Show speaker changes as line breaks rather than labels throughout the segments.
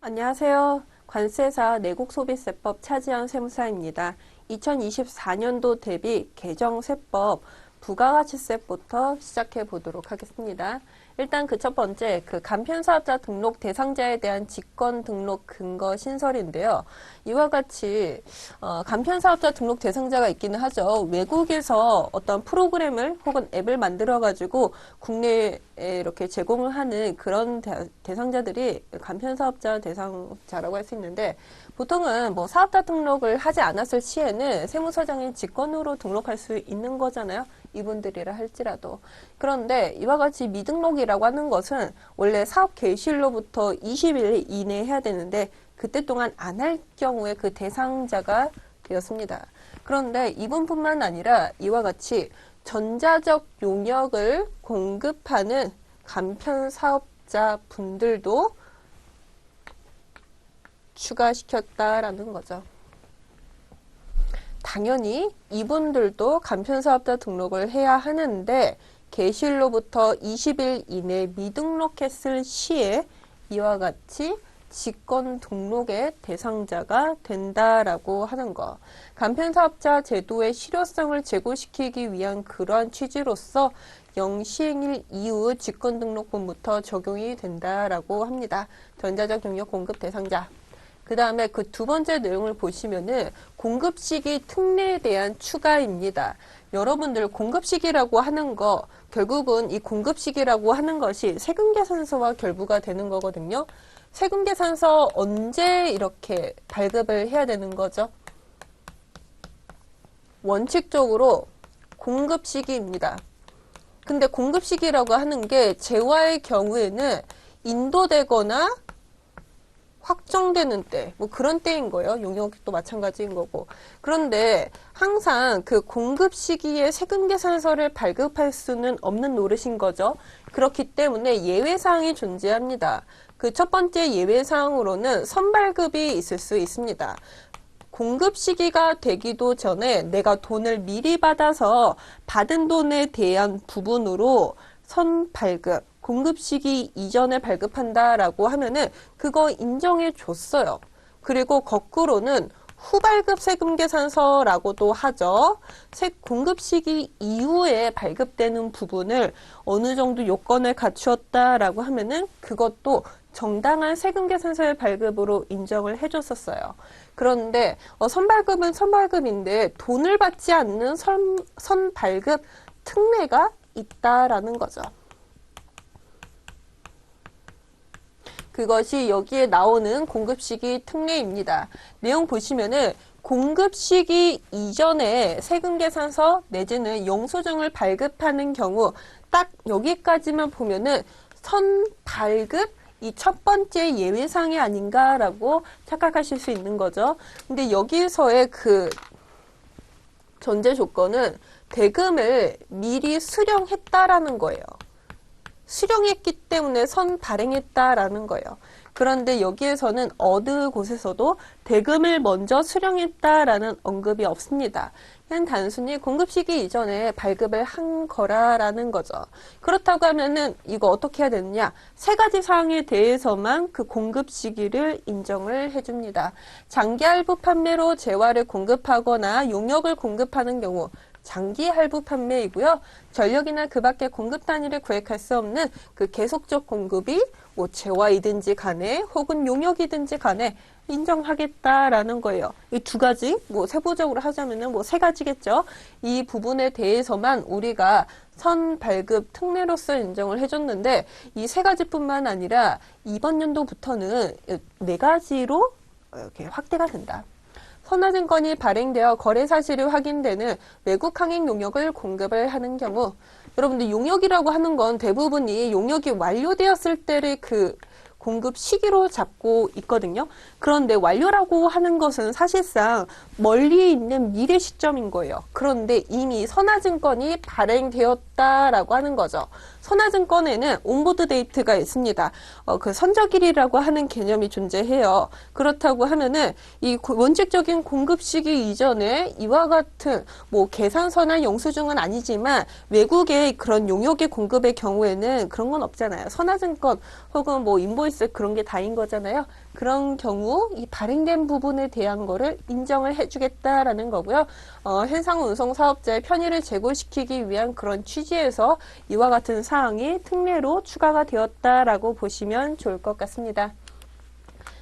안녕하세요. 관세사 내국소비세법 차지현 세무사입니다. 2024년도 대비 개정세법 부가가치세부터 시작해 보도록 하겠습니다. 일단 그 첫 번째, 간편사업자 등록 대상자에 대한 직권 등록 근거 신설인데요. 이와 같이 간편사업자 등록 대상자가 있기는 하죠. 외국에서 어떤 프로그램을 혹은 앱을 만들어가지고 국내에 이렇게 제공을 하는 그런 대상자들이 간편사업자 대상자라고 할 수 있는데, 보통은 뭐 사업자 등록을 하지 않았을 시에는 세무서장이 직권으로 등록할 수 있는 거잖아요. 이분들이라 할지라도. 그런데 이와 같이 미등록이라고 하는 것은 원래 사업 개시일로부터 20일 이내에 해야 되는데 그때 동안 안 할 경우에 그 대상자가 되었습니다. 그런데 이분뿐만 아니라 이와 같이 전자적 용역을 공급하는 간편사업자 분들도 추가시켰다라는 거죠. 당연히 이분들도 간편사업자 등록을 해야 하는데 개시일로부터 20일 이내 미등록했을 시에 이와 같이 직권 등록의 대상자가 된다라고 하는 거. 간편사업자 제도의 실효성을 제고시키기 위한 그러한 취지로서 0시행일 이후 직권등록분부터 적용이 된다라고 합니다. 전자적 용역 공급 대상자. 그 다음에 그 두 번째 내용을 보시면은 공급시기 특례에 대한 추가입니다. 여러분들 공급시기라고 하는 거, 결국은 이 공급시기라고 하는 것이 세금계산서와 결부가 되는 거거든요. 세금계산서 언제 이렇게 발급을 해야 되는 거죠? 원칙적으로 공급시기입니다. 근데 공급시기라고 하는 게 재화의 경우에는 인도되거나 확정되는 때, 뭐 그런 때인 거예요. 용역도 마찬가지인 거고. 그런데 항상 그 공급 시기에 세금계산서를 발급할 수는 없는 노릇인 거죠. 그렇기 때문에 예외사항이 존재합니다. 그 첫 번째 예외사항으로는 선발급이 있을 수 있습니다. 공급 시기가 되기도 전에 내가 돈을 미리 받아서 받은 돈에 대한 부분으로 선발급, 공급 시기 이전에 발급한다라고 하면은 그거 인정해 줬어요. 그리고 거꾸로는 후발급 세금계산서라고도 하죠. 공급 시기 이후에 발급되는 부분을 어느 정도 요건을 갖추었다라고 하면은 그것도 정당한 세금계산서의 발급으로 인정을 해줬었어요. 그런데 선발급은 선발급인데 돈을 받지 않는 선발급 특례가 있다라는 거죠. 그것이 여기에 나오는 공급시기 특례입니다. 내용 보시면은 공급시기 이전에 세금계산서 내지는 영수증을 발급하는 경우 딱 여기까지만 보면은 선발급 이 첫 번째 예외사항이 아닌가라고 착각하실 수 있는 거죠. 근데 여기서의 그 전제 조건은 대금을 미리 수령했다라는 거예요. 수령했기 때문에 선발행했다라는 거예요. 그런데 여기에서는 어느 곳에서도 대금을 먼저 수령했다라는 언급이 없습니다. 그냥 단순히 공급시기 이전에 발급을 한 거라라는 거죠. 그렇다고 하면은 이거 어떻게 해야 되느냐? 세 가지 사항에 대해서만 그 공급 시기를 인정을 해줍니다. 장기 할부 판매로 재화를 공급하거나 용역을 공급하는 경우 장기 할부 판매이고요. 전력이나 그 밖의 공급 단위를 구획할 수 없는 그 계속적 공급이 뭐 재화이든지 간에 혹은 용역이든지 간에 인정하겠다라는 거예요. 이 두 가지, 뭐 세부적으로 하자면은 뭐 세 가지겠죠. 이 부분에 대해서만 우리가 선발급 특례로서 인정을 해줬는데 이 세 가지뿐만 아니라 이번 연도부터는 네 가지로 이렇게 확대가 된다. 선화증권이 발행되어 거래 사실이 확인되는 외국 항행 용역을 공급을 하는 경우, 여러분들 용역이라고 하는 건 대부분이 용역이 완료되었을 때를 그 공급 시기로 잡고 있거든요. 그런데 완료라고 하는 것은 사실상 멀리 있는 미래 시점인 거예요. 그런데 이미 선화증권이 발행되었다 주겠다라고 하는 거죠. 선화증권에는 온보드 데이트가 있습니다. 그 선적일이라고 하는 개념이 존재해요. 그렇다고 하면은 이 원칙적인 공급 시기 이전에 이와 같은 뭐 계산서나 영수증은 아니지만 외국의 그런 용역의 공급의 경우에는 그런 건 없잖아요. 선화증권 혹은 뭐 인보이스 그런 게 다인 거잖아요. 그런 경우 이 발행된 부분에 대한 거를 인정을 해주겠다라는 거고요. 해상운송 사업자의 편의를 제고시키기 위한 그런 취지에서 이와 같은 사항이 특례로 추가가 되었다라고 보시면 좋을 것 같습니다.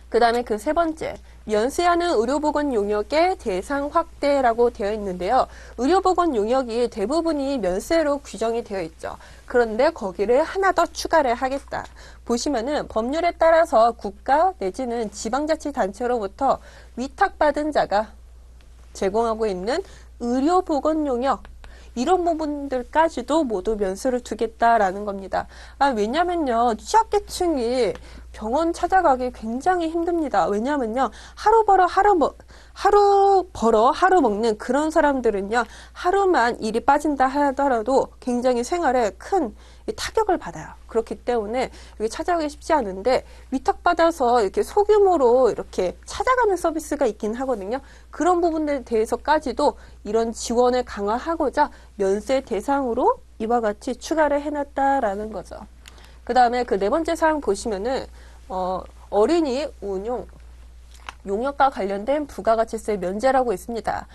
그 다음에 그 세 번째, 면세하는 의료보건 용역의 대상 확대라고 되어 있는데요. 의료보건 용역이 대부분이 면세로 규정이 되어 있죠. 그런데 거기를 하나 더 추가를 하겠다. 보시면은 법률에 따라서 국가 내지는 지방자치단체로부터 위탁받은 자가 제공하고 있는 의료보건 용역, 이런 부분들까지도 모두 면세를 두겠다라는 겁니다. 왜냐면요, 취약계층이 병원 찾아가기 굉장히 힘듭니다. 왜냐면요, 하루 벌어 하루 먹는 그런 사람들은요, 하루만 일이 빠진다 하더라도 굉장히 생활에 큰 타격을 받아요. 그렇기 때문에 여기 찾아가기 쉽지 않은데 위탁받아서 이렇게 소규모로 이렇게 찾아가는 서비스가 있긴 하거든요. 그런 부분들에 대해서까지도 이런 지원을 강화하고자 면세 대상으로 이와 같이 추가를 해놨다라는 거죠. 그 다음에 그 네 번째 사항 보시면은 어린이 운용 용역과 관련된 부가가치세 면제라고 있습니다.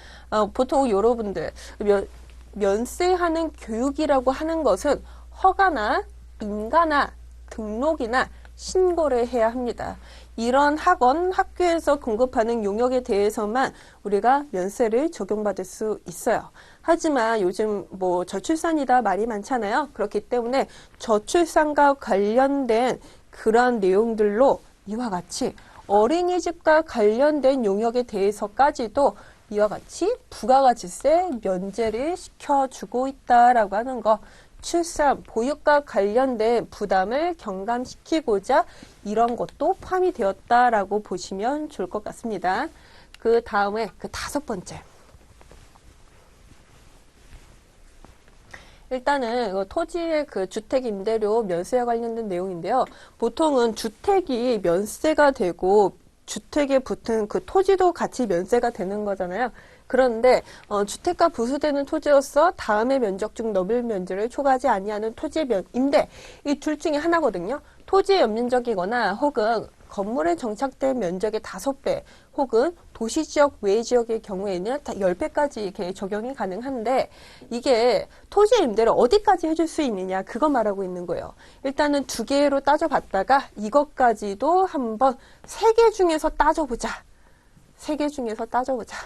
보통 여러분들 면세하는 교육이라고 하는 것은 허가나 인가나 등록이나 신고를 해야 합니다. 이런 학원, 학교에서 공급하는 용역에 대해서만 우리가 면세를 적용받을 수 있어요. 하지만 요즘 뭐 저출산이다 말이 많잖아요. 그렇기 때문에 저출산과 관련된 그런 내용들로 이와 같이 어린이집과 관련된 용역에 대해서까지도 이와 같이 부가가치세 면제를 시켜주고 있다라고 하는 거. 출산, 보육과 관련된 부담을 경감시키고자 이런 것도 포함이 되었다라고 보시면 좋을 것 같습니다. 그 다음에 그 다섯 번째. 일단은 토지의 그 주택 임대료 면세와 관련된 내용인데요. 보통은 주택이 면세가 되고 주택에 붙은 그 토지도 같이 면세가 되는 거잖아요. 그런데 주택과 부수되는 토지로서 다음의 면적 중 넘을 면적을 초과하지 아니하는 토지의 임대, 이 둘 중에 하나거든요. 토지의 연면적이거나 혹은 건물에 정착된 면적의 5배 혹은 도시지역 외 지역의 경우에는 다 10배까지 이렇게 적용이 가능한데 이게 토지 임대를 어디까지 해줄 수 있느냐 그거 말하고 있는 거예요. 일단은 2개로 따져봤다가 이것까지도 한번 3개 중에서 따져보자. 3개 중에서 따져보자.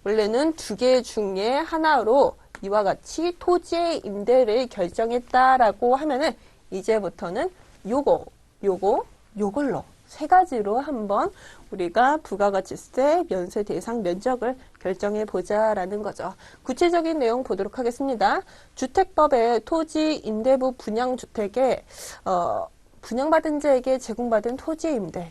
원래는 2개 중에 하나로 이와 같이 토지의 임대를 결정했다라고 하면은 이제부터는 요걸로 3가지로 한번 우리가 부가가치세 면세 대상 면적을 결정해 보자라는 거죠. 구체적인 내용 보도록 하겠습니다. 주택법의 토지 임대부 분양주택에 분양받은 자에게 제공받은 토지 임대.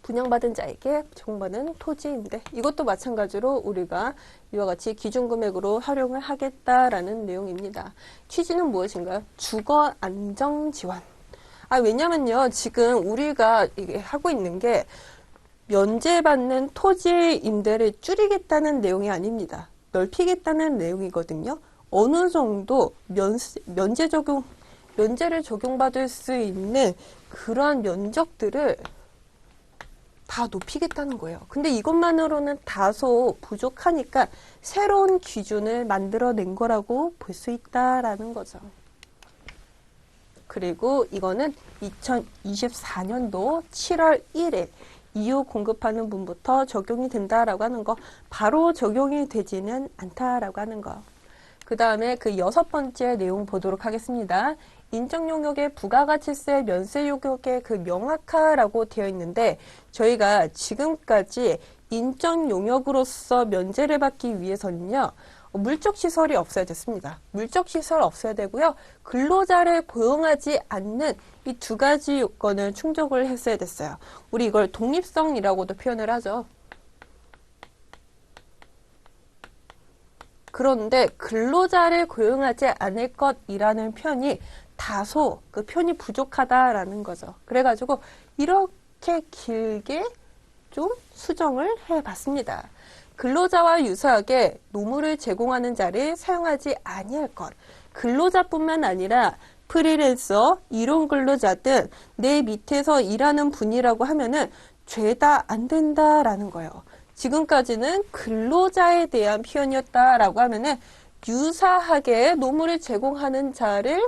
분양받은 자에게 제공받은 토지 임대. 이것도 마찬가지로 우리가 이와 같이 기준금액으로 활용을 하겠다라는 내용입니다. 취지는 무엇인가요? 주거 안정 지원. 왜냐면요, 지금 우리가 이게 하고 있는 게 면제받는 토지 임대를 줄이겠다는 내용이 아닙니다. 넓히겠다는 내용이거든요. 어느 정도 면제를 적용받을 수 있는 그러한 면적들을 다 높이겠다는 거예요. 근데 이것만으로는 다소 부족하니까 새로운 기준을 만들어낸 거라고 볼 수 있다라는 거죠. 그리고 이거는 2024년도 7월 1일 이후 공급하는 분부터 적용이 된다라고 하는 거, 바로 적용이 되지는 않다라고 하는 거. 그 다음에 그 6번째 내용 보도록 하겠습니다. 인적용역의 부가가치세 면세용역의 그 명확화라고 되어 있는데 저희가 지금까지 인적용역으로서 면제를 받기 위해서는요. 물적시설이 없어야 됐습니다. 물적시설 없어야 되고요. 근로자를 고용하지 않는 이 2가지 요건을 충족을 했어야 됐어요. 우리 이걸 독립성이라고도 표현을 하죠. 그런데 근로자를 고용하지 않을 것이라는 표현이 다소 그 표현이 부족하다라는 거죠. 그래가지고 이렇게 길게 좀 수정을 해봤습니다. 근로자와 유사하게 노무를 제공하는 자를 사용하지 아니할 것. 근로자뿐만 아니라 프리랜서, 이론 근로자 등 내 밑에서 일하는 분이라고 하면은 죄다 안 된다라는 거예요. 지금까지는 근로자에 대한 표현이었다라고 하면은 유사하게 노무를 제공하는 자를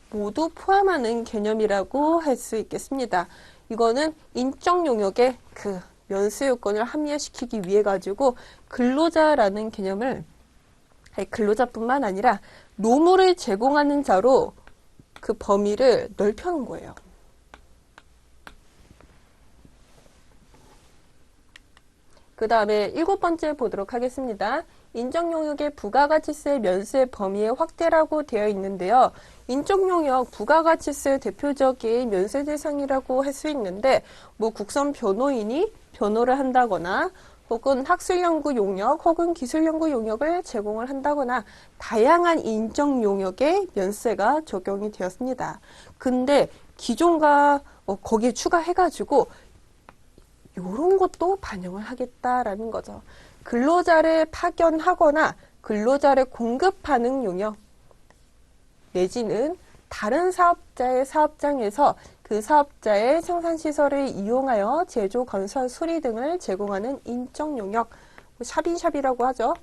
모두 포함하는 개념이라고 할 수 있겠습니다. 이거는 인적 용역의 그 면세 요건을 합리화시키기 위해 가지고 근로자라는 개념을 근로자뿐만 아니라 노무를 제공하는 자로 그 범위를 넓혀놓은 거예요. 그 다음에 7번째 보도록 하겠습니다. 인적용역의 부가가치세 면세 범위의 확대라고 되어 있는데요. 인적용역 부가가치세 대표적인 면세 대상이라고 할 수 있는데 뭐 국선 변호인이 변호를 한다거나 혹은 학술연구 용역 혹은 기술연구 용역을 제공을 한다거나 다양한 인적 용역의 면세가 적용이 되었습니다. 근데 기존과 거기에 추가해가지고 이런 것도 반영을 하겠다라는 거죠. 근로자를 파견하거나 근로자를 공급하는 용역 내지는 다른 사업자의 사업장에서 그 사업자의 생산시설을 이용하여 제조, 건설, 수리 등을 제공하는 인적 용역, 샵인샵이라고 하죠.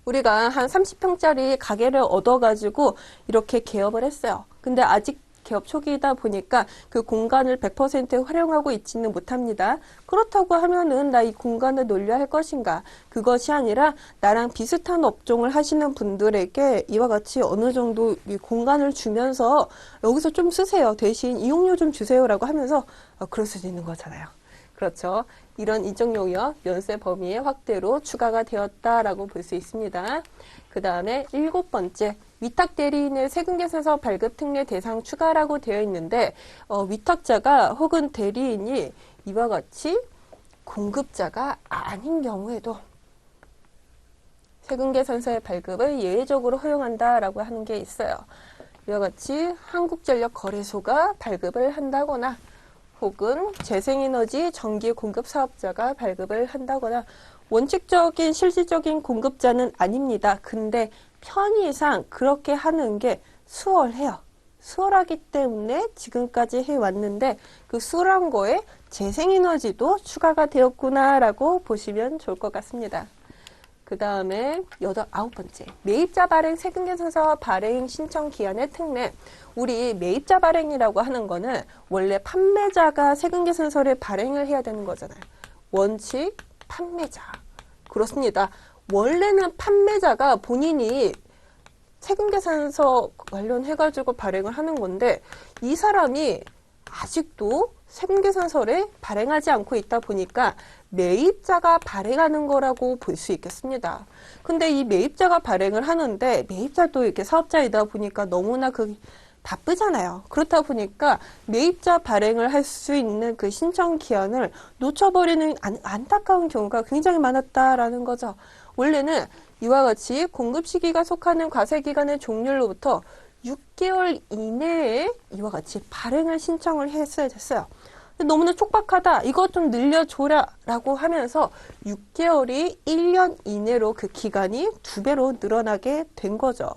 우리가 한 30평짜리 가게를 얻어가지고 이렇게 개업을 했어요. 근데 아직 개업 초기이다 보니까 그 공간을 100% 활용하고 있지는 못합니다. 그렇다고 하면은 나 이 공간을 놀려 할 것인가? 그것이 아니라 나랑 비슷한 업종을 하시는 분들에게 이와 같이 어느 정도 이 공간을 주면서 여기서 좀 쓰세요. 대신 이용료 좀 주세요라고 하면서 그럴 수도 있는 거잖아요. 그렇죠. 이런 인적용역 면세 범위의 확대로 추가가 되었다라고 볼 수 있습니다. 그 다음에 7번째. 위탁 대리인의 세금계산서 발급 특례 대상 추가라고 되어 있는데 위탁자가 혹은 대리인이 이와 같이 공급자가 아닌 경우에도 세금계산서의 발급을 예외적으로 허용한다라고 하는 게 있어요. 이와 같이 한국전력 거래소가 발급을 한다거나 혹은 재생에너지 전기 공급 사업자가 발급을 한다거나 원칙적인 실질적인 공급자는 아닙니다. 근데 편의상 그렇게 하는 게 수월해요. 수월하기 때문에 지금까지 해왔는데 그 수월한 거에 재생에너지도 추가가 되었구나라고 보시면 좋을 것 같습니다. 그 다음에 9번째. 매입자 발행 세금계산서 발행 신청 기한의 특례. 우리 매입자 발행이라고 하는 거는 원래 판매자가 세금계산서를 발행을 해야 되는 거잖아요. 원칙 판매자. 그렇습니다. 원래는 판매자가 본인이 세금계산서 관련해가지고 발행을 하는 건데 이 사람이 아직도 세금계산서를 발행하지 않고 있다 보니까 매입자가 발행하는 거라고 볼 수 있겠습니다. 근데 이 매입자가 발행을 하는데 매입자도 이렇게 사업자이다 보니까 너무나 바쁘잖아요. 그렇다 보니까 매입자 발행을 할 수 있는 그 신청 기한을 놓쳐버리는 안타까운 경우가 굉장히 많았다라는 거죠. 원래는 이와 같이 공급 시기가 속하는 과세기간의 종료로부터 6개월 이내에 이와 같이 발행을 신청을 했어야 됐어요. 너무나 촉박하다. 이것 좀 늘려줘라 라고 하면서 6개월이 1년 이내로 그 기간이 2배로 늘어나게 된 거죠.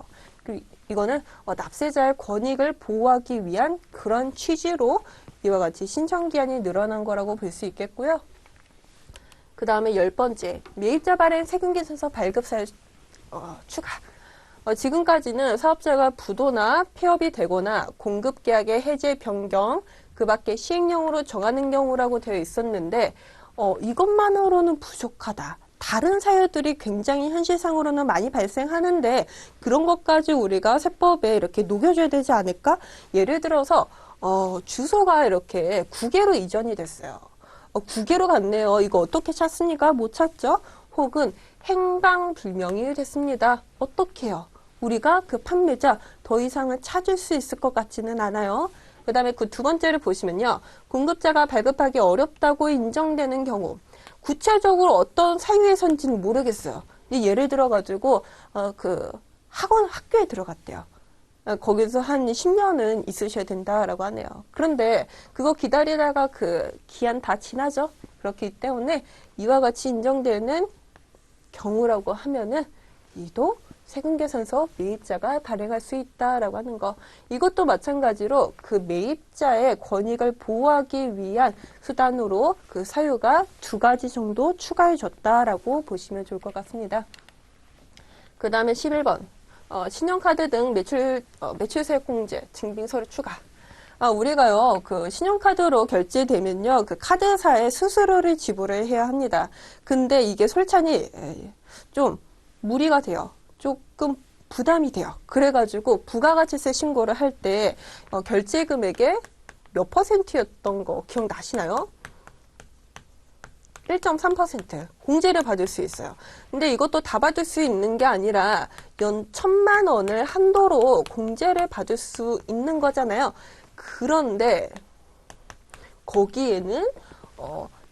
이거는 납세자의 권익을 보호하기 위한 그런 취지로 이와 같이 신청기한이 늘어난 거라고 볼 수 있겠고요. 그 다음에 10번째, 매입자 발행 세금계산서 발급사유 추가. 지금까지는 사업자가 부도나 폐업이 되거나 공급계약의 해제 변경, 그 밖에 시행령으로 정하는 경우라고 되어 있었는데 이것만으로는 부족하다. 다른 사유들이 굉장히 현실상으로는 많이 발생하는데 그런 것까지 우리가 세법에 이렇게 녹여줘야 되지 않을까? 예를 들어서 주소가 이렇게 국외로 이전이 됐어요. 국외로 갔네요. 이거 어떻게 찾습니까? 못 찾죠? 혹은 행방불명이 됐습니다. 어떻게 해요? 우리가 그 판매자 더 이상은 찾을 수 있을 것 같지는 않아요. 그 다음에 그 2번째를 보시면요. 공급자가 발급하기 어렵다고 인정되는 경우 구체적으로 어떤 사유에서인지는 모르겠어요. 근데 예를 들어가지고 그 학교에 들어갔대요. 거기서 한 10년은 있으셔야 된다라고 하네요. 그런데 그거 기다리다가 그 기한 다 지나죠. 그렇기 때문에 이와 같이 인정되는 경우라고 하면은 이도 세금계산서 매입자가 발행할 수 있다라고 하는 거. 이것도 마찬가지로 그 매입자의 권익을 보호하기 위한 수단으로 그 사유가 2가지 정도 추가해줬다라고 보시면 좋을 것 같습니다. 그 다음에 11번. 신용카드 등 매출세액 공제, 증빙서류 추가. 우리가요, 그 신용카드로 결제되면요, 그 카드사에 수수료를 지불을 해야 합니다. 근데 이게 솔찬히 좀 무리가 돼요. 조금 부담이 돼요. 그래가지고 부가가치세 신고를 할 때 결제 금액의 몇 %였던 거 기억나시나요? 1.3% 공제를 받을 수 있어요. 근데 이것도 다 받을 수 있는 게 아니라 연 1,000만 원을 한도로 공제를 받을 수 있는 거잖아요. 그런데 거기에는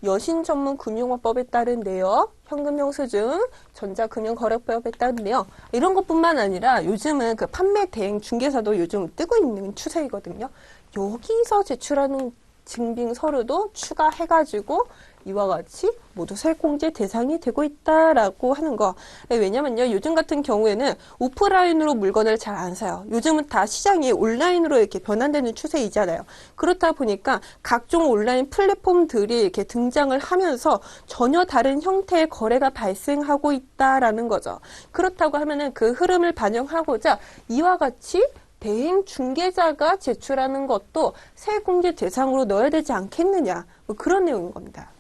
여신전문금융업법에 따른 내역, 현금영수증, 전자금융거래법에 따른 내역 이런 것뿐만 아니라 요즘은 그 판매 대행 중개사도 요즘 뜨고 있는 추세이거든요. 여기서 제출하는 증빙 서류도 추가해가지고 이와 같이 모두 세액공제 대상이 되고 있다라고 하는 거. 왜냐면요, 요즘 같은 경우에는 오프라인으로 물건을 잘 안 사요. 요즘은 다 시장이 온라인으로 이렇게 변환되는 추세이잖아요. 그렇다 보니까 각종 온라인 플랫폼들이 이렇게 등장을 하면서 전혀 다른 형태의 거래가 발생하고 있다라는 거죠. 그렇다고 하면은 그 흐름을 반영하고자 이와 같이 대행 중개자가 제출하는 것도 세액공제 대상으로 넣어야 되지 않겠느냐, 뭐 그런 내용인 겁니다.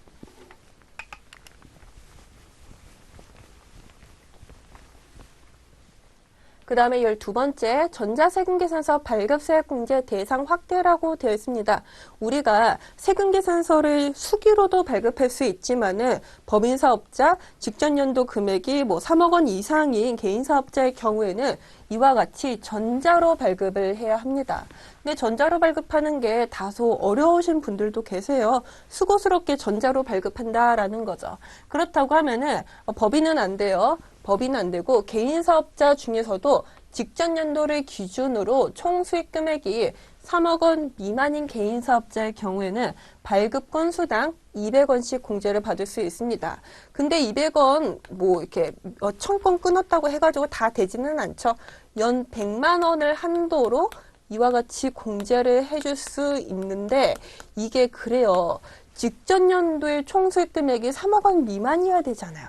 그 다음에 12번째 전자세금계산서 발급세액공제 대상 확대라고 되어 있습니다. 우리가 세금계산서를 수기로도 발급할 수 있지만은 법인사업자 직전연도 금액이 뭐 3억 원 이상인 개인사업자의 경우에는 이와 같이 전자로 발급을 해야 합니다. 근데 전자로 발급하는 게 다소 어려우신 분들도 계세요. 수고스럽게 전자로 발급한다라는 거죠. 그렇다고 하면은 법인은 안 돼요. 법인은 안 되고 개인 사업자 중에서도 직전 연도를 기준으로 총 수익 금액이 3억 원 미만인 개인 사업자의 경우에는 발급 건수당 200원씩 공제를 받을 수 있습니다. 근데 200원 뭐 이렇게 몇천 건 끊었다고 해가지고 다 되지는 않죠. 연 100만 원을 한도로 이와 같이 공제를 해줄 수 있는데 이게 그래요. 직전 연도의 총 수익 금액이 3억 원 미만이어야 되잖아요.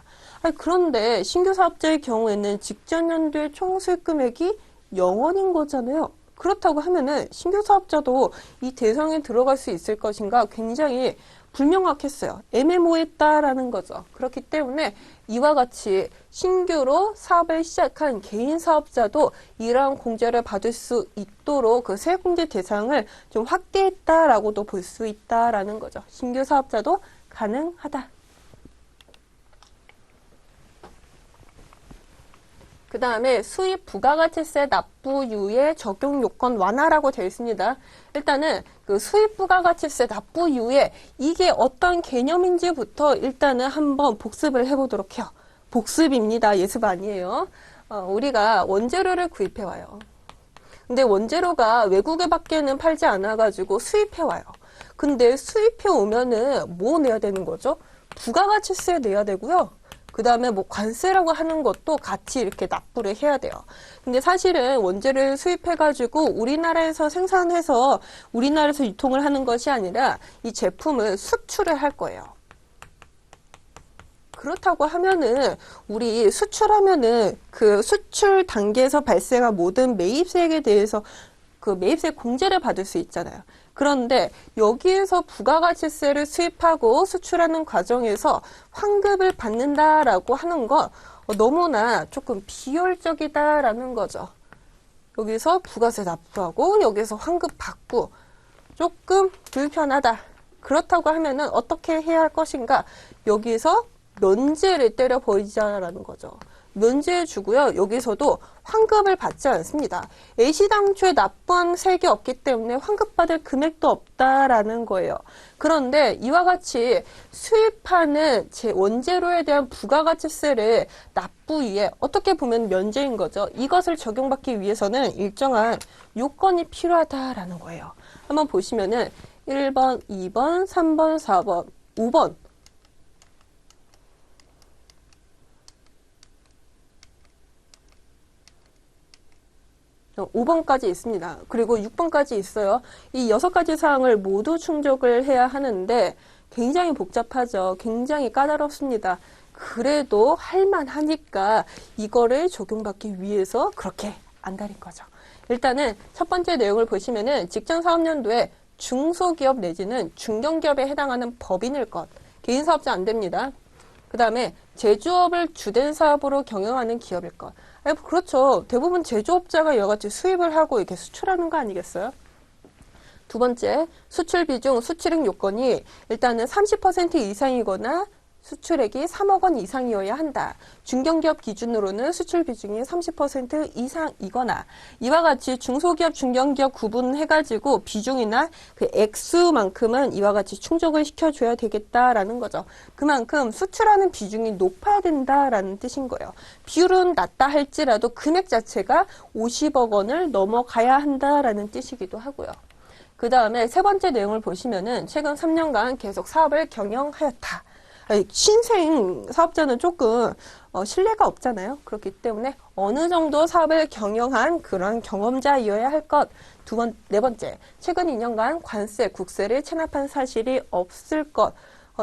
그런데 신규 사업자의 경우에는 직전 연도의 총 수익 금액이 0원인 거잖아요. 그렇다고 하면은 신규 사업자도 이 대상에 들어갈 수 있을 것인가 굉장히 불명확했어요. 애매모호했다라는 거죠. 그렇기 때문에 이와 같이 신규로 사업을 시작한 개인 사업자도 이러한 공제를 받을 수 있도록 그 세액공제 대상을 좀 확대했다라고도 볼 수 있다라는 거죠. 신규 사업자도 가능하다. 그 다음에 수입 부가가치세 납부유예 적용 요건 완화라고 되어 있습니다. 일단은 그 수입 부가가치세 납부유예 이게 어떤 개념인지부터 일단은 한번 복습을 해보도록 해요. 복습입니다. 예습 아니에요. 우리가 원재료를 구입해와요. 근데 원재료가 외국에 밖에는 팔지 않아가지고 수입해와요. 근데 수입해오면은 뭐 내야 되는 거죠? 부가가치세 내야 되고요. 그 다음에 뭐 관세라고 하는 것도 같이 이렇게 납부를 해야 돼요. 근데 사실은 원재를 수입해가지고 우리나라에서 생산해서 우리나라에서 유통을 하는 것이 아니라 이 제품을 수출을 할 거예요. 그렇다고 하면은 우리 수출하면은 그 수출 단계에서 발생한 모든 매입세액에 대해서 그 매입세 공제를 받을 수 있잖아요. 그런데 여기에서 부가가치세를 수입하고 수출하는 과정에서 환급을 받는다라고 하는 건 너무나 조금 비효율적이다라는 거죠. 여기서 부가세 납부하고 여기서 환급 받고 조금 불편하다. 그렇다고 하면은 어떻게 해야 할 것인가? 여기서 면제를 때려버리자라는 거죠. 면제해 주고요. 여기서도 환급을 받지 않습니다. A시당초에 납부한 세액이 없기 때문에 환급받을 금액도 없다라는 거예요. 그런데 이와 같이 수입하는 제 원재료에 대한 부가가치세를 납부위에 어떻게 보면 면제인 거죠. 이것을 적용받기 위해서는 일정한 요건이 필요하다라는 거예요. 한번 보시면은 1번, 2번, 3번, 4번, 5번 5번까지 있습니다. 그리고 6번까지 있어요. 이 6가지 사항을 모두 충족을 해야 하는데 굉장히 복잡하죠. 굉장히 까다롭습니다. 그래도 할만하니까 이거를 적용받기 위해서 그렇게 안달인 거죠. 일단은 첫 번째 내용을 보시면은 직전 사업연도에 중소기업 내지는 중견기업에 해당하는 법인일 것. 개인사업자 안 됩니다. 그 다음에 제조업을 주된 사업으로 경영하는 기업일 것. 그렇죠. 대부분 제조업자가 여러 가지 수입을 하고 이렇게 수출하는 거 아니겠어요? 두 번째, 수출 비중, 수출액 요건이 일단은 30% 이상이거나 수출액이 3억 원 이상이어야 한다. 중견기업 기준으로는 수출 비중이 30% 이상이거나 이와 같이 중소기업, 중견기업 구분해가지고 비중이나 그 액수만큼은 이와 같이 충족을 시켜줘야 되겠다라는 거죠. 그만큼 수출하는 비중이 높아야 된다라는 뜻인 거예요. 비율은 낮다 할지라도 금액 자체가 50억 원을 넘어가야 한다라는 뜻이기도 하고요. 그 다음에 세 번째 내용을 보시면은 최근 3년간 계속 사업을 경영하였다. 신생 사업자는 조금 신뢰가 없잖아요. 그렇기 때문에 어느 정도 사업을 경영한 그런 경험자이어야 할 것. 네 번째, 최근 2년간 관세, 국세를 체납한 사실이 없을 것.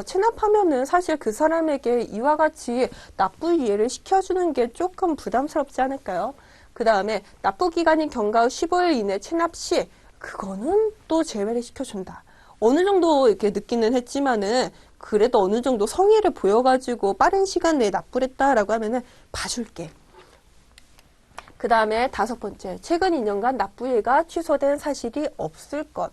체납하면은 사실 그 사람에게 이와 같이 납부 이해를 시켜주는 게 조금 부담스럽지 않을까요? 그 다음에 납부 기간이 경과 후 15일 이내 체납 시 그거는 또 제외를 시켜준다. 어느 정도 이렇게 늦기는 했지만은 그래도 어느 정도 성의를 보여가지고 빠른 시간 내에 납부를 했다라고 하면은 봐줄게. 그 다음에 다섯 번째, 최근 2년간 납부일가 취소된 사실이 없을 것.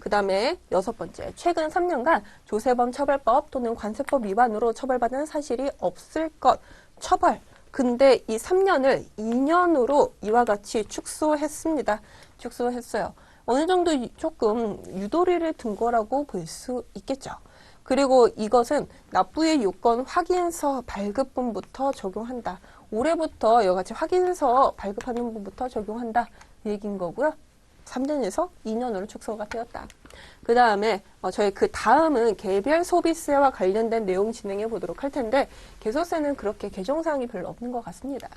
그 다음에 여섯 번째, 최근 3년간 조세범 처벌법 또는 관세법 위반으로 처벌받은 사실이 없을 것. 처벌. 근데 이 3년을 2년으로 이와 같이 축소했습니다. 축소했어요. 어느 정도 조금 유도리를 둔 거라고 볼 수 있겠죠. 그리고 이것은 납부의 요건 확인서 발급분부터 적용한다. 올해부터 여러 가지 확인서 발급하는 분부터 적용한다. 이 얘기인 거고요. 3년에서 2년으로 축소가 되었다. 그 다음에 저희 그 다음은 개별 소비세와 관련된 내용 진행해 보도록 할 텐데 개소세는 그렇게 개정사항이 별로 없는 것 같습니다.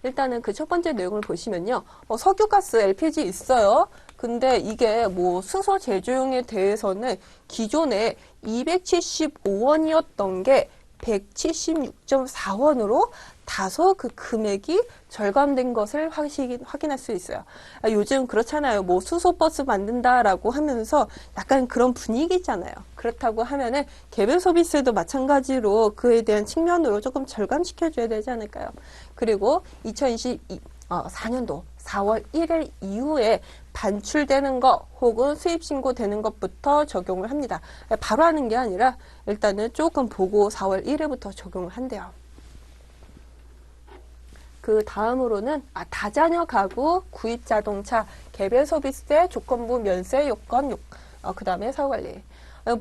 일단은 그 첫 번째 내용을 보시면요. 석유가스, LPG 있어요. 근데 이게 뭐 수소 제조용에 대해서는 기존에 275원이었던 게 176.4원으로 다소 그 금액이 절감된 것을 확인할 수 있어요. 요즘 그렇잖아요. 뭐 수소버스 만든다라고 하면서 약간 그런 분위기잖아요. 그렇다고 하면은 개별 소비세도 마찬가지로 그에 대한 측면으로 조금 절감시켜줘야 되지 않을까요? 그리고 2024년도 4월 1일 이후에 반출되는 것 혹은 수입 신고되는 것부터 적용을 합니다. 바로 하는 게 아니라 일단은 조금 보고 4월 1일부터 적용을 한대요. 그 다음으로는 다자녀 가구, 구입 자동차, 개별 소비세, 조건부 면세 요건, 그 다음에 사후관리.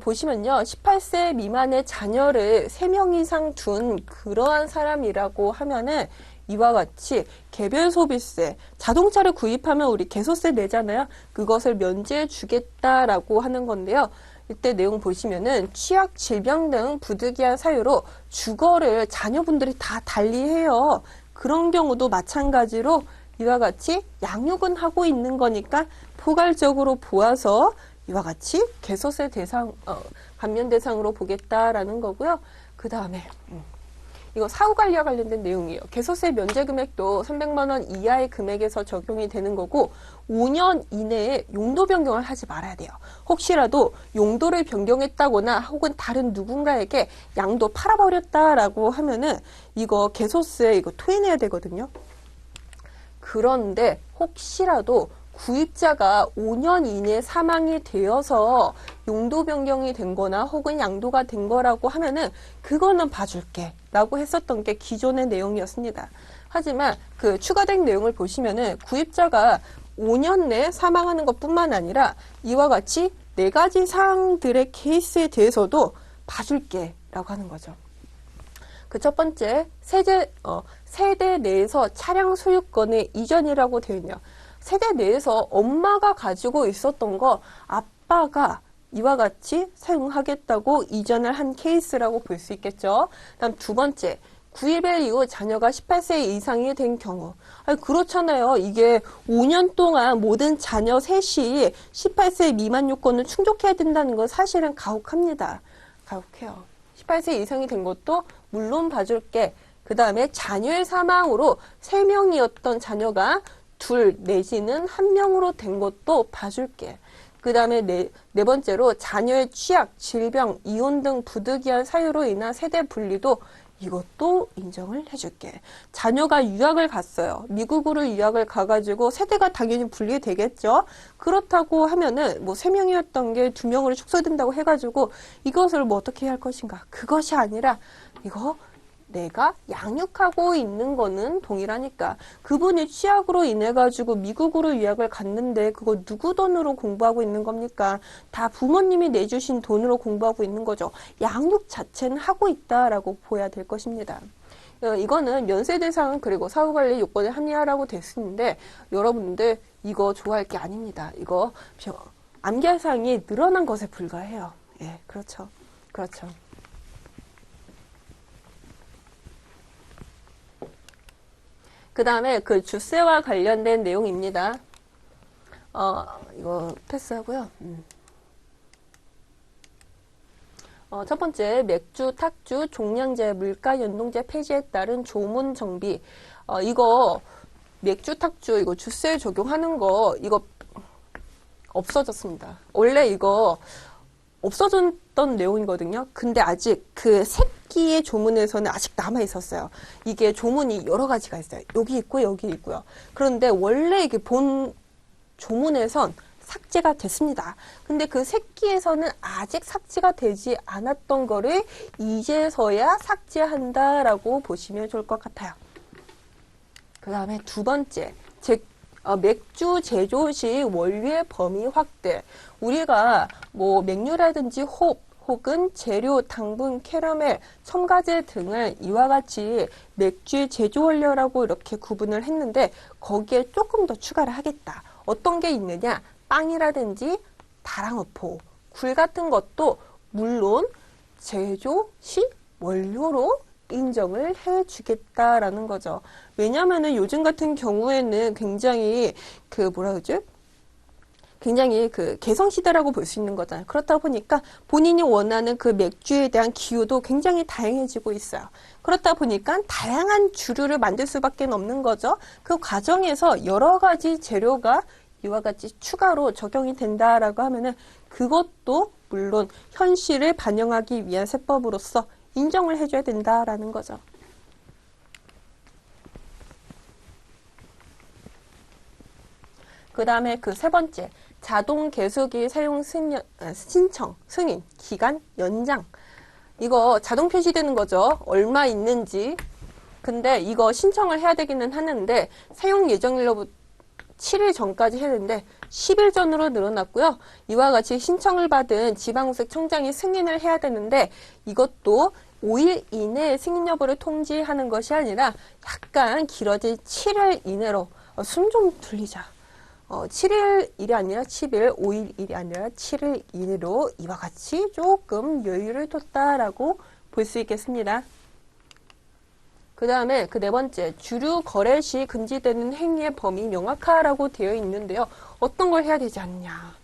보시면요. 18세 미만의 자녀를 3명 이상 둔 그러한 사람이라고 하면은 이와 같이 개별 소비세, 자동차를 구입하면 우리 개소세 내잖아요. 그것을 면제해 주겠다라고 하는 건데요. 이때 내용 보시면은 취약, 질병 등 부득이한 사유로 주거를 자녀분들이 다 달리해요. 그런 경우도 마찬가지로 이와 같이 양육은 하고 있는 거니까 포괄적으로 보아서 이와 같이 개소세 대상, 감면 대상으로 보겠다라는 거고요. 그 다음에 이거 사후관리와 관련된 내용이에요. 개소세 면제 금액도 300만 원 이하의 금액에서 적용이 되는 거고 5년 이내에 용도 변경을 하지 말아야 돼요. 혹시라도 용도를 변경했다거나 혹은 다른 누군가에게 양도 팔아버렸다라고 하면은 이거 개소세 이거 토해내야 되거든요. 그런데 혹시라도 구입자가 5년 이내 사망이 되어서 용도 변경이 된 거나 혹은 양도가 된 거라고 하면은 그거는 봐줄게 라고 했었던 게 기존의 내용이었습니다. 하지만 그 추가된 내용을 보시면은 구입자가 5년 내에 사망하는 것뿐만 아니라 이와 같이 4가지 사항들의 케이스에 대해서도 봐줄게 라고 하는 거죠. 그 첫 번째, 세대 내에서 차량 소유권의 이전이라고 되어 있네요. 세대 내에서 엄마가 가지고 있었던 거 아빠가 이와 같이 사용하겠다고 이전을 한 케이스라고 볼 수 있겠죠. 다음 두 번째, 구입일 이후 자녀가 18세 이상이 된 경우. 아니, 그렇잖아요. 이게 5년 동안 모든 자녀 셋이 18세 미만 요건을 충족해야 된다는 건 사실은 가혹합니다. 가혹해요. 18세 이상이 된 것도 물론 봐줄게. 그 다음에 자녀의 사망으로 3명이었던 자녀가 2 내지는 1명으로 된 것도 봐줄게. 그 다음에 네 번째로 자녀의 취약, 질병, 이혼 등 부득이한 사유로 인한 세대 분리도 이것도 인정을 해줄게. 자녀가 유학을 갔어요. 미국으로 유학을 가가지고 세대가 당연히 분리되겠죠. 그렇다고 하면은 뭐 3명이었던 게 2명으로 축소된다고 해가지고 이것을 뭐 어떻게 해야 할 것인가. 그것이 아니라 이거 내가 양육하고 있는 거는 동일하니까. 그분이 취약으로 인해 가지고 미국으로 유학을 갔는데 그거 누구 돈으로 공부하고 있는 겁니까? 다 부모님이 내주신 돈으로 공부하고 있는 거죠. 양육 자체는 하고 있다라고 보아야 될 것입니다. 이거는 면세대상 그리고 사후관리 요건을 합리화라고 됐는데 여러분들 이거 좋아할 게 아닙니다. 이거 암기사항이 늘어난 것에 불과해요. 예, 그렇죠. 그렇죠. 그 다음에 그 주세와 관련된 내용입니다. 이거 패스하고요. 첫 번째, 맥주, 탁주, 종량제, 물가 연동제 폐지에 따른 조문 정비. 이거 맥주, 탁주, 이거 주세 적용하는 거 이거 없어졌습니다. 원래 이거 없어졌던 내용이거든요. 근데 아직 그 새끼의 조문에서는 아직 남아 있었어요. 이게 조문이 여러 가지가 있어요. 여기 있고 여기 있고요. 그런데 원래 이게 본 조문에선 삭제가 됐습니다. 근데 그 새끼에서는 아직 삭제가 되지 않았던 거를 이제서야 삭제한다라고 보시면 좋을 것 같아요. 그 다음에 두 번째, 맥주 제조 시 원료의 범위 확대. 우리가 뭐 맥주라든지 홉 혹은 재료, 당분, 캐러멜, 첨가제 등을 이와 같이 맥주의 제조 원료라고 이렇게 구분을 했는데 거기에 조금 더 추가를 하겠다. 어떤 게 있느냐? 빵이라든지 다랑어포, 굴 같은 것도 물론 제조 시 원료로 인정을 해주겠다라는 거죠. 왜냐면은 요즘 같은 경우에는 굉장히 굉장히 개성시대라고 볼 수 있는 거잖아요. 그렇다 보니까 본인이 원하는 그 맥주에 대한 기호도 굉장히 다양해지고 있어요. 그렇다 보니까 다양한 주류를 만들 수밖에 없는 거죠. 그 과정에서 여러 가지 재료가 이와 같이 추가로 적용이 된다라고 하면은 그것도 물론 현실을 반영하기 위한 세법으로서 인정을 해줘야 된다라는 거죠. 그 다음에 그 세 번째, 자동 개수기 사용 신청, 승인, 기간 연장. 이거 자동 표시되는 거죠. 얼마 있는지. 근데 이거 신청을 해야 되기는 하는데 사용 예정일로부터 7일 전까지 했는데 10일 전으로 늘어났고요. 이와 같이 신청을 받은 지방우색 청장이 승인을 해야 되는데 이것도 5일 이내에 승인 여부를 통지하는 것이 아니라 약간 길어진 7일 이내로 숨 좀 돌리자. 7일이 아니라 10일, 5일이 아니라 7일 이내로 이와 같이 조금 여유를 뒀다라고 볼 수 있겠습니다. 그 다음에 그 네 번째, 주류 거래 시 금지되는 행위의 범위 명확하라고 되어 있는데요. 어떤 걸 해야 되지 않냐.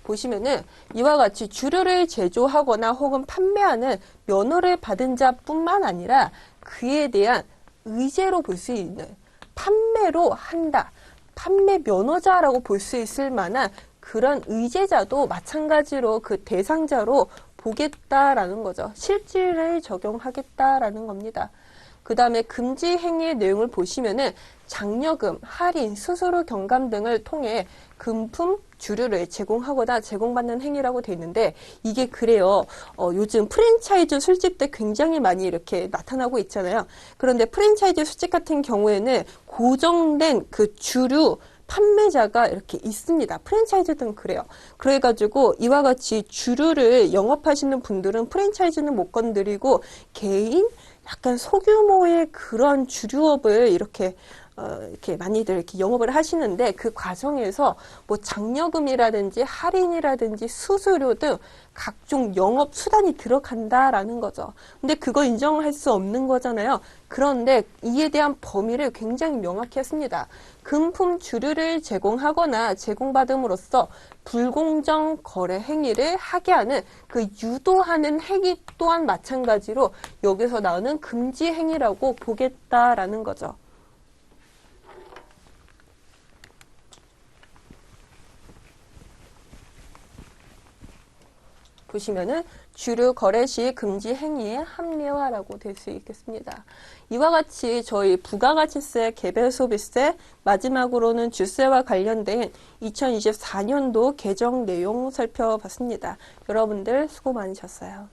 보시면은 이와 같이 주류를 제조하거나 혹은 판매하는 면허를 받은 자뿐만 아니라 그에 대한 의제로 볼 수 있는 판매로 한다. 판매 면허자라고 볼 수 있을 만한 그런 의제자도 마찬가지로 그 대상자로 보겠다라는 거죠. 실질을 적용하겠다라는 겁니다. 그 다음에 금지 행위의 내용을 보시면은 장려금, 할인, 수수료 경감 등을 통해 금품, 주류를 제공하거나 제공받는 행위라고 돼 있는데 이게 그래요. 요즘 프랜차이즈 술집들 굉장히 많이 이렇게 나타나고 있잖아요. 그런데 프랜차이즈 술집 같은 경우에는 고정된 그 주류 판매자가 이렇게 있습니다. 프랜차이즈들은 그래요. 그래가지고 이와 같이 주류를 영업하시는 분들은 프랜차이즈는 못 건드리고 개인 약간 소규모의 그런 주류업을 이렇게 많이들 이렇게 영업을 하시는데 그 과정에서 뭐 장려금이라든지 할인이라든지 수수료 등 각종 영업 수단이 들어간다라는 거죠. 근데 그거 인정할 수 없는 거잖아요. 그런데 이에 대한 범위를 굉장히 명확히 했습니다. 금품 주류를 제공하거나 제공받음으로써 불공정 거래 행위를 하게 하는 그 유도하는 행위 또한 마찬가지로 여기서 나오는 금지 행위라고 보겠다라는 거죠. 보시면은 주류 거래 시 금지 행위의 합리화라고 될 수 있겠습니다. 이와 같이 저희 부가가치세, 개별소비세, 마지막으로는 주세와 관련된 2024년도 개정 내용 살펴봤습니다. 여러분들 수고 많으셨어요.